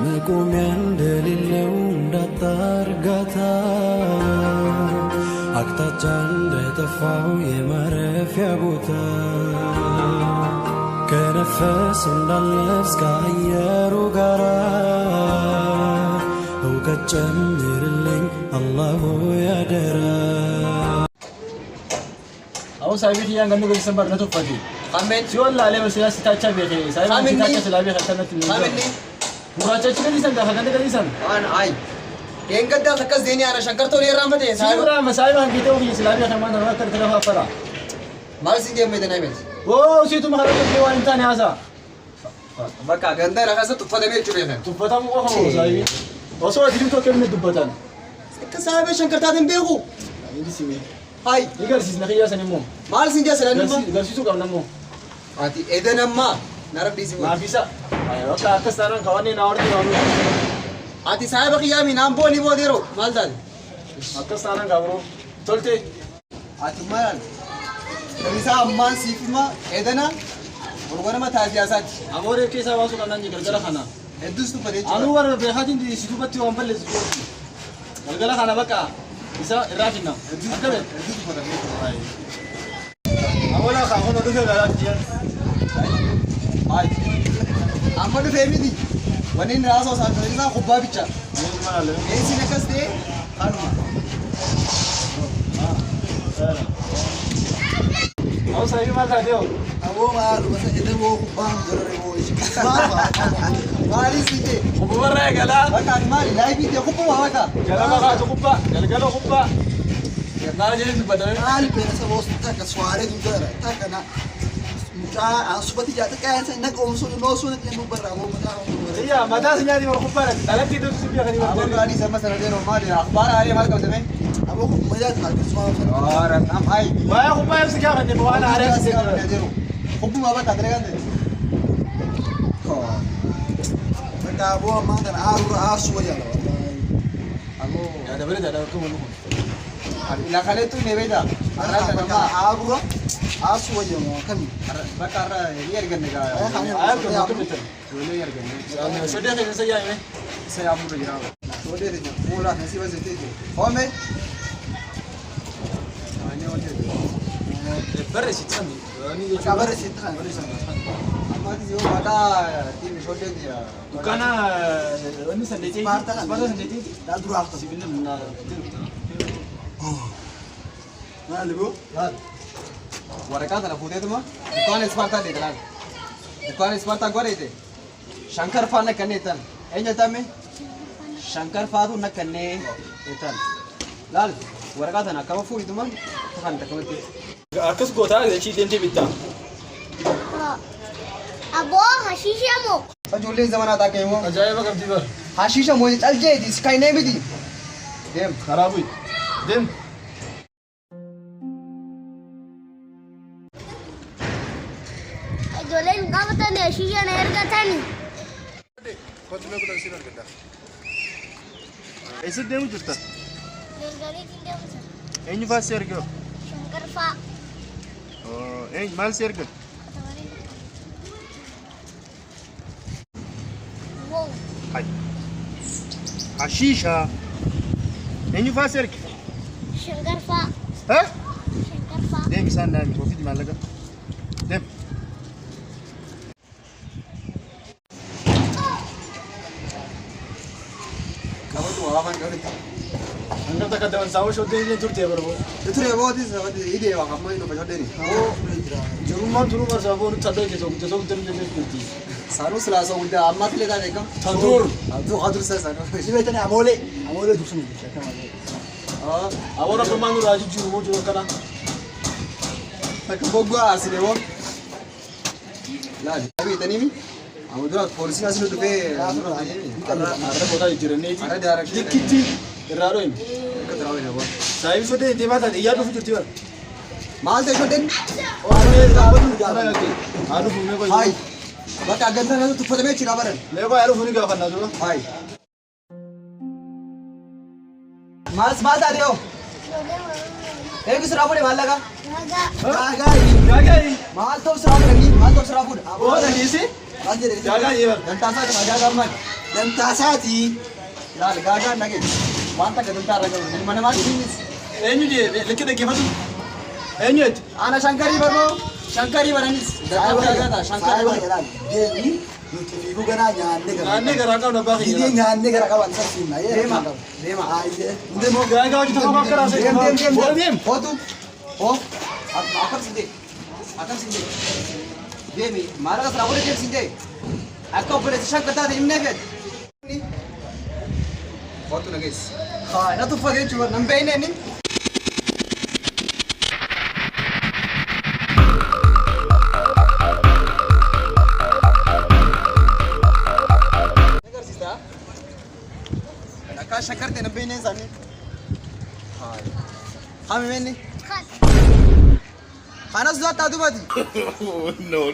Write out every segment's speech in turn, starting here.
መቆሚያ እንደሌለው እንዳጣ እርጋታ አቅጣጫ እንደጠፋው የማረፊያ ቦታ ከነፈስ እንዳልነፍስ ከአየሩ ጋራ እውቀት ጨምርልኝ አላሁ ያደራ አሁን ሳይቤት እያንገኑ በሰንበር ነው ተፈቲ አሜን ሲወላ አለ መስላስ ታቻ ቤቴ ሳይቤት ታቻ ስላቤ ከተነት ነው አሜን ሙራቻችን ሊሰንዳ ከገንደ ሊሰን አይ የንገዳ ተከዝ ዴኒ አና ሸንከርቶ ሊራመደ ሳይራ መሳይባ ቢተው ይስላሚ ከማን ረከር ተለፋፈራ ማርሲ ገመደ ናይበት ኦ ሲቱ ማረከ ቢዋን እንታን ያዛ በቃ ገንዳ ለከሰ ተፈደመ ይችላል ተፈታሙ ወሆ ሳይቢ ወሶ ዲምቶ ከምን ድበታን ከሳይበ ሸንከርታትን ቤሁ እንዲሲሚ ሃይ ይገርሲስ ነኺያ ሰነሞ ማርሲ እንጃ ሰለንማ ገርሲሱ ቀምነሞ አቲ ኤደነማ ናረዲሲ ማፊሳ አይ ወቃ ከስተራን ከዋኔ ናወርዲ ነው አቲ ሳይበ ኺያሚ ናምቦኒ ቦዴሮ ማልዳል አከስታናን ጋብሮ ቶልቴ አቲ ማል ከሚሳ አማን ሲፍማ ኤደና ወርወረማ ታዚያሳት አሞሬ ኬሳ ዋሱ ቀናኝ ገርገላ ኻና እድስቱ ፈደች አኑ ወር በሃቲን ዲ ሲቱበቲ ወንበለ ሲቱ ገርገላ ኻና በቃ ኢሳ ኢራፊና አከበ እድስቱ ፈደች አይ አሞላ ኻሆነ ዱከ ጋላት ዲያን አይ አመዱ ፌሚዲ ወኔን ራሶ ሳንተሪዛ ኩባ ብቻ ማለት ነው ኤሲ ነከስቴ ካኑማ አው ሳይቢ ማታዲዮ አቦ ማሉ በሰደቦ ኩባም ገረቦ ይሽካማ ማሊ ሲቴ ኩባ ረገላ በቃ ማሊ ላይቢ ኩባ ዋካ ገለማ ካቱ ኩባ ገለገሎ ኩባ ናጀን በደረ አል በነሰቦ ስታከ ሷሬ ዱደረ ታከና ሙጫ አንሱበት ያጠቃያንሰ ነቆምሱ ነው ሱነት የኑበራ ወመታ يا متى سمعتي مرخبارك تلقي دوس بيا غني أبو غادي سما سنتين ومالي أخبار عليه مالك وتمي أبو مجاز مالك سما أوه أم هاي ما يا خبا يمسك يا غني بوانا عارف سير خبوا ما بتاع درجة ده بتاع أبو ما كان عارو يا أبو يا ده بريد هذا كم نقول لا خليته نبيدا أنا كنا عارو يا ما كم بكرة يرجع نجا عارو كم بتر ولا يرجع نجا شو ده كذا سيا سيا أبو رجع شو ده ده مولا نسي بس تيجي هم برس يتخاني برس يتخاني أما تيجي هو بدا تيجي شو ده dia bukannya ini sendiri sepatu sendiri dah dua hari sebelum nah lebu warga tanah putih tu mah bukan Sparta deh kan bukan Sparta gua itu Shankar Fa nak kene tan enggak tahu me Shankar Fa tu nak kene tan lal warga tanah kamu full itu mah kan tak kamu itu akas gota jadi dente bitta abo hashisha mo जुले जमाना था के वो अजायब कब दी बर हाशीशा मोजे चल जे दिस काई नहीं भी दी देम खराब हुई देम जोले का पता नहीं hashisha नहर का था नहीं कुछ में कुछ ऐसे करता ऐसे देम जुटता गली किंगे मुझे एंज फास शेयर क्यों शंकर फा ओ एंज माल शेयर क्यों हाय हाशीशा एंज फास शेयर शंकर फा हाँ शंकर फा देम सान नाम कोफी दी मालगा them kamu tuh apa kan kali अंदर तक कदम साव शोधे नहीं तुरते बरबो तुरते बहुत ही सब इधे वाका मैं नो बजोदे नहीं ओ जरूर मान जरूर मर जाबो न तदे के जो तेरे ने कुती सारू सलासो उदे अम्मा के लेदा देखो तंदूर तो हादुर से सानो इसमें तने अमोले दुसुन हां अवरा कमानु राजू जी वो जो करा तक बोगवा आसिले वो ला अभी तनी भी अमुद्रा पुलिस आसिलो तो पे अरे बोला इजरने जी अरे डायरेक्ट दिक्कती रारोइन कतरावे ना वो साइब सोते देवाता या तो फिर तिवर माल दे छोटे और ये दाबन जाना लगे आलू घूमने को हाय बका गंदा ना तो फदमे चिरा बरन ले को आलू घूमने का करना जो हाय माल दा दियो एक सराफुड़े माल लगा गई माल तो सराफुड़ माल तो सराफुड़ ओ नहीं से जागा ये घंटा सा मजा कर मत لم تاساتي لا الجاجا نجي ما أنت كده ترى جوا من ما تجينيس Eenyu lakkee dhaggeeffatu? Eenyuuti? أنا شنكري برو شنكري برانيس ده شنكري برو deemi nuti fiiguu ganaa nyaannee gara Naannee garaa qabna abbaa Gidee kiyya. nyaannee gara qaban sarsiifna Deema deema deema Gaagaa hojii tokko akka raasee deem deem. Hotu ho akam sinde deemi maala kasra bole deem sinde akka bole shankata de imne vet hotu nagis ha na tu fage chuwa nambe ine ni شكرت انا بيني زاني هاي خامي مني خلاص انا زوات ادو بدي No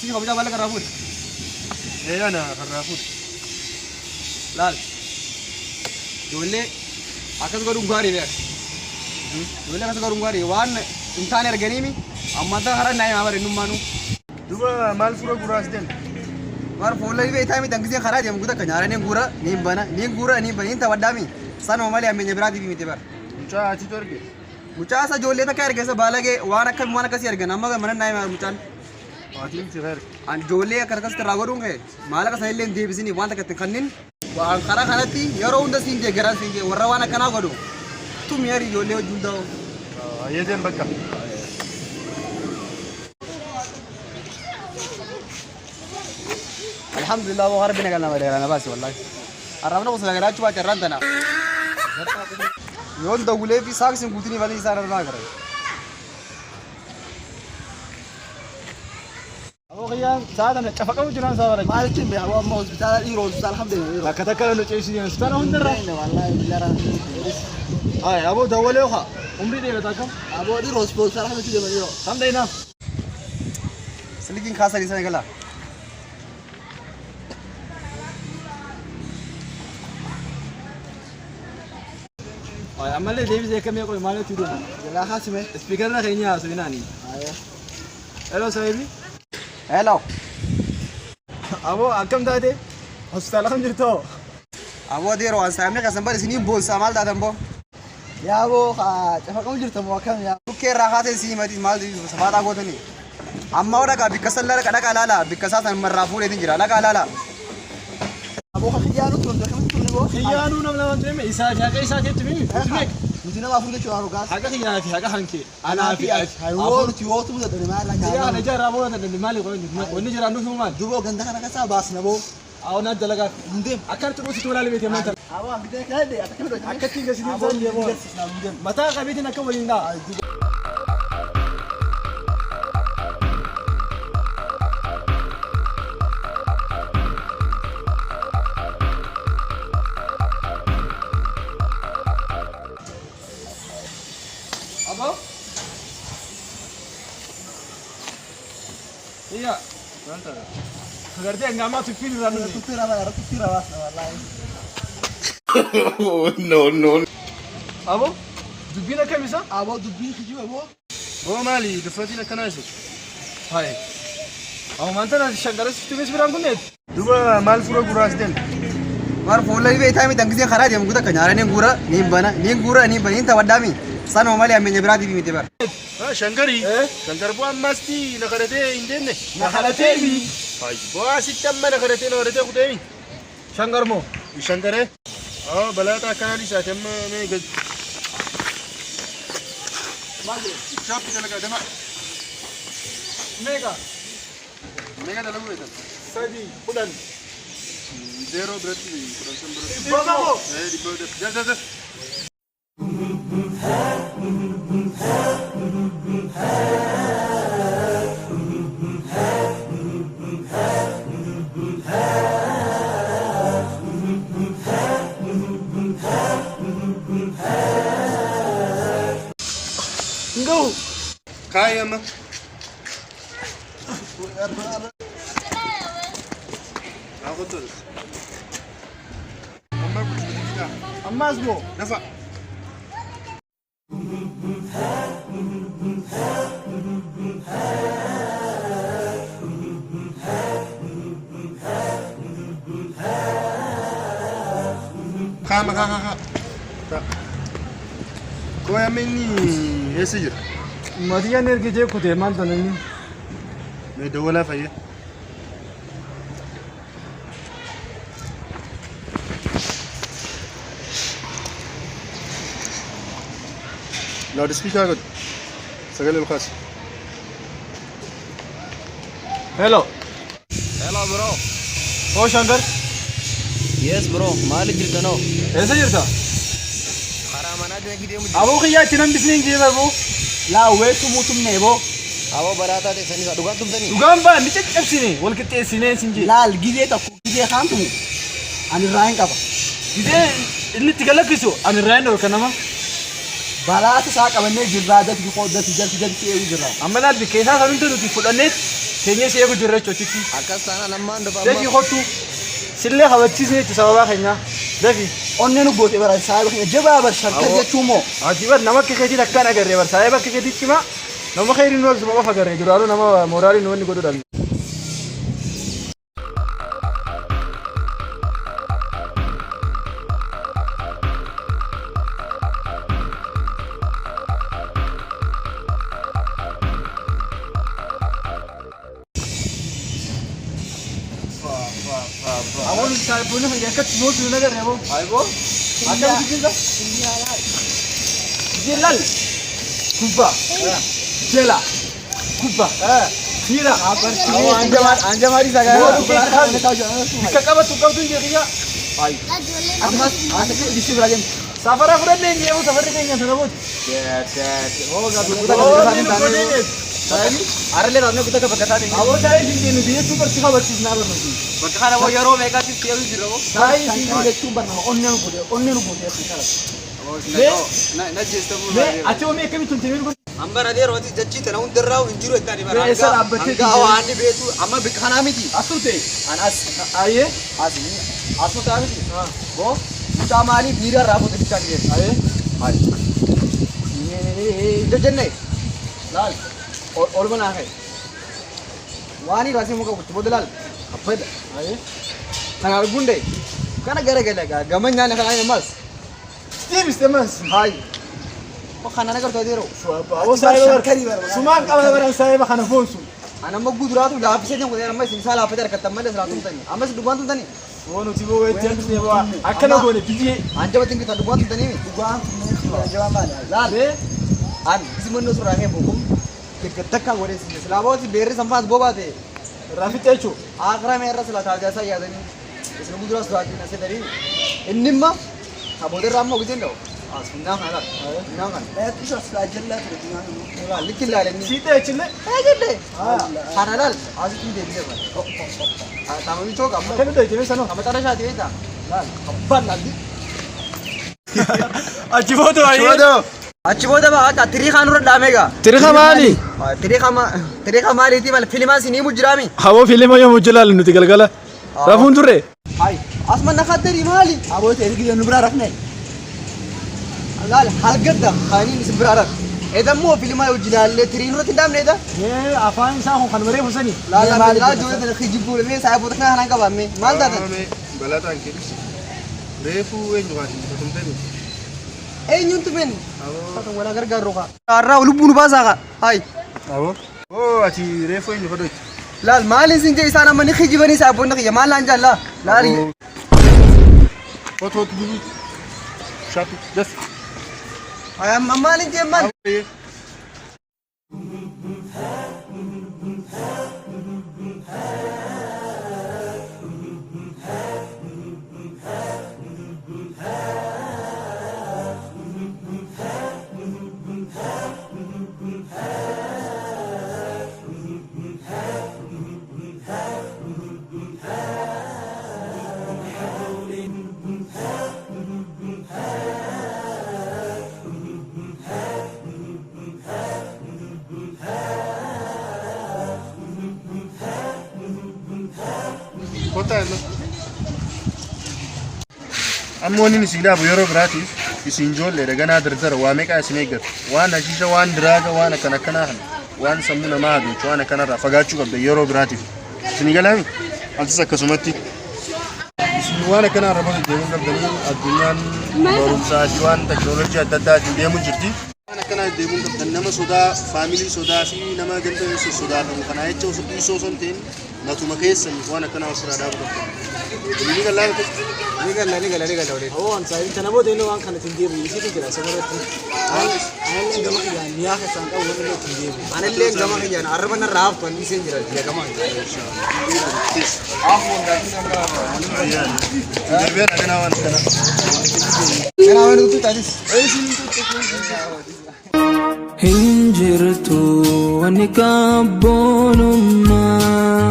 سي هو بدا بالك رافوت ايه انا خرافوت. لال دولي اكن غورم غاري بير دولي اكن غورم غاري وان انسان ارغنيمي اما تا هر ناي امر انمانو Duba maal fura guraas den. war folai be taimi dangzi khara jam guda kanyara ne gura ni bana inta wadami sano mali amenye bradi bi mitebar Mucaa ati torge. muchasa jolle ta kar gese balage wana kam wana kasi argana amma man nai mar muchan Waatiin sireer. an jolle kar kas tara gorunge malaka sailen debisini wanta katin khannin wa khara khanati yaro unda sinje garan sinje warra wana kana godu tum yari jolle junda Yeeden bakka. alhamdulillah wa rabbina kana madara basi wallahi arabna ko sagara chuwa charrantana yon dawle fi saag sin gutini wali sara na kare Abo kiyaan saadana cafaqamu jiraan saabara. maaltiin be hawa ma hospitaal iro hospitaal alhamdulillah Takka takka lo ceesii hospitaala hundarra. wallahi bilara Ay abo dawalee kha. Umri dheerata akkam? abo iro hospitaal alhamdulillah iro Samdayna. silikin khasa ni sanagala Ay ammallee deebisee kamee qoy maal itti deema? la khasime Speakerna keenya haasawinaani. aya Hello sahibi. hello Abo akkam taate? Hospitaala kam jirtoo? abo dero an samne ka sambar sini bol samal da dambo yaabo ha tafaqamu jirta mo kan ya tukke rakhate si mati mal di safata gotani amma wada ka bikasallar ka daka lala bikasasan marrafu le dinjira laka lala abo khiyanu tun da kamu tun go Kiyyaanuu nam lamaan deeme isaa fi haqa isaa keetti mimi. Usmeek. mutina ma furge chuwa gas Haqa kiyyaa fi haqa hanke. Anaa fi ati. hayo ti wotu da dare ma la Yaa ka kana jaarraa booda dandeenye maali qoonni? Wanni jiraan nuuf himu maali? dubo ganda kana kasa bas na bo Awon adda lagaa. ndem Akkanatti dhuusitu walaali beekee maanta. abo angide kade atakamido Akkatti gasiin isaan deemoo. Mataa qabeetiin akka waliin dhaa. Abo? Iya. Mantap. Agartee hangaamaa tuffiin irraa nuti. tutira bas wallahi Abo? Dubbiin akkam isa? abo dubbi khiju abo Oo maali duffatiin akkanaa isa? Hai. Abo maanta na shangaras tumis biraan kunneet? Duba maal fura guraas den? war folai be taimi dangzi khara jam guda kanyara ne gura ni bana inta wadami sano mali amenye bradi bi mitebar Shankari. Eh? Shankar bu'aa ammaasti na kadhatee hin deemne. na khalatebi Hai. Bu'aa sitti amma na kadhatee kuteemi. shangar mo Shankaree. Oo balaataa akkanaa dhiisaati amma mee gad. Shaappi dalagaa deemaa. mega Meeqa dalaguu beektan? sadi kudan Zeeroo biratti kudhan san biratti. baba Dhibba biratti. Jal. أما أخذ أما اسمه نفع خام كويا مني يسجل ما تيجي نرجع جيب كده ما تنامي مدولا فيا لاود سبيكر قد سجل الخاص هلو Hello bro. هو شنكر Yes bro. Maal jirta no. ايش جرتا Karaa manaa jira gidee mu. ابو خيا تنام بسنين جيب ابو لا ويتو موتم نيبو Aboo barataa ta'e sanis dhugaan tumtanii. وقام بقى نتكلم ولا كتير سنين سنجي لا الجديد تكو جديد خانتو أنا راين كابا كده اللي تقلك شو انا راين ولا كنما بلا تساق أبني جرادة في قودة تجار في أي جرا اما لا بكيسا كانوا تدو تفلنت كينيا سيكو جرى تشوتي Akkas taanaan ammaan ده dafa في خطو سله خواتي سنة تسابا خينا ده في أني نقول إبرة سايب خير جبا برشة كذا تشومو عجيبا نما كيكتي لكان أجري بس سايبا كيكتي كما نما خيرين نوز ما فكر جرالو نما مورالي نوني قدو دال أول سايبونه هي كت موت نجار يا أبو أيوة أكمل كذا جلال كوبا جلا كوبا خيرا أنجماري ساقا كاكابا تكابتون جيكيا أي لا جولي أما أنا كده ديسي براجم سافر أفراد لين يا أبو سافر لين يا سنابوت هو قاعد arlee raafnee kutaa ka bakka taate. أبو تاي سينجي نبيه سوبر سيخا بتشيز نابر نبي Bakka kana boo yeroo meeqaatti si'atu jira boo. تاي سينجي سايب تشوم برنا أني نقول يا Na jeesta boo. ليه أتوا مية كم تنتمي لكم Amma radee rooti jachii tana hundarraa hin jiru itti Bee isa dhaabbattee hanga hawaanni beetu amma bikka kanaa miti. أسوتي أيه أسمع تعرف بو مشامالي بيرا رابو تبي أيه جنة لال और बना है वानी राशि मुका कुछ बोदलाल अफेद أيه खाना गुंडे खाना गरे गलेगा गमन जाने खाना मस ستيف استمس हाय वो खाना ना करते देरो أبو سايبر سمان كمان برا سايبر خنا فوسو أنا ما قد راتو لا بس جنو كده أنا سنسال أفيد أركض تمام لسه راتو تاني أما سدوبان تاني وانو تبغى ويتين تبغى أكلوا بوني بيجي أنت بتيجي كده دوبان تاني دوبان جواب ماله لا ليه أنا بس من نص راهي بقوم كده تكا وري سنس لا بس بيري سمفاز بوبا ده رافي تيجو آخر में रस लाता जैसा याद नहीं इसमें मुझे रस लाती नसे दरी इन्निम्मा अब उधर राम मोग जिंदो आज ना खाना ना खाना मैं तो रस ला जल्ला तो ना लिखिल ला लेनी سيتة أكله है जल्ले खाना डाल आज तुम दे दिए बस ताममी चौक अब كم ده جميل سنو अब तारा शादी है था लाल अब्बा लाली أجيبه ده أيه अच्छी बहुत है बात तेरी खान रोड डामेगा تاريخ مالي तेरी खामाली थी मतलब फिल्म से नहीं मुजरामी هو فيلم يوم مجلال إنه تقول قلا رافون ترى हाय आसमान नखा तेरी माली अब वो तेरी की नुबरा रखने लाल हलगत दा खानी निस्बरा रख इधर मो फिल्म है उजलाल ले तेरी नूर तिंदाम ने दा ये أفان إنسان هو خنوري حسني لا لا لا जो है खिजी बोले में साहब उतना खाना का बामे माल दा بلا تانكي ريفو وين جواتي تمتني ए न्यून तुमेन तो वला घर घर रोका आरा लुबुन बासा का हाय أبو أوه أتي ريفو وين جواتي लाल माल सिंह जैसा ना मनी खिजी बनी साहब उतना के माल लांजा ला लाल فوت جيبي شاتو بس हाय माल इंजे मन kottaa illee. Amma wanni isin dhaabu yeroo biraatiif isin ijoolleedha ganaa dardara waa meeqaa isin eeggatu waan ashiisha waan diraaga waan akkana akkanaa kana waan sammuu namaa haguuchu waan akkanarraa fagaachuu qabda yeroo biraatiif isin galaami ansis akkasumatti isin waan akkanarra bakka deemuu qabdanii addunyaan barumsaa fi waan teknoolojii adda addaatiin deemuu jirti waan akkanaa deemuu qabdan nama sodaa faamilii sodaa fi nama ganda sodaatamu kanaa jecha osoo son ta'in matuma keessan waan akkanaa ofirraa dhaabuu qabdan ni galaami Ni gala wale. Oo, an saayii kana booda inni waan kana ittiin deemu isiitu jira sabaratti. Aannan gama kiyyaan mi'aa keessaan qabu wanni illee ittiin deemu. Anillee gama kiyyaan arraba narraa haftu anni isheen jira jiya gama. Deebi'aan akkanaa waan akkanaa. Ganaa waan dhugdu taatis. Hinjirtu wanni kabboonummaa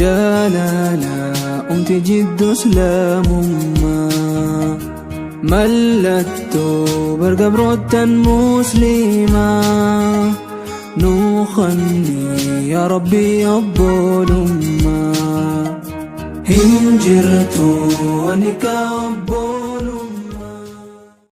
jaalala umti jiddu islaamummaa mallattu bargabroottan muslimaa nuuqanni yaa rabbii abboolummaa hinjirtu wanni kabboonummaa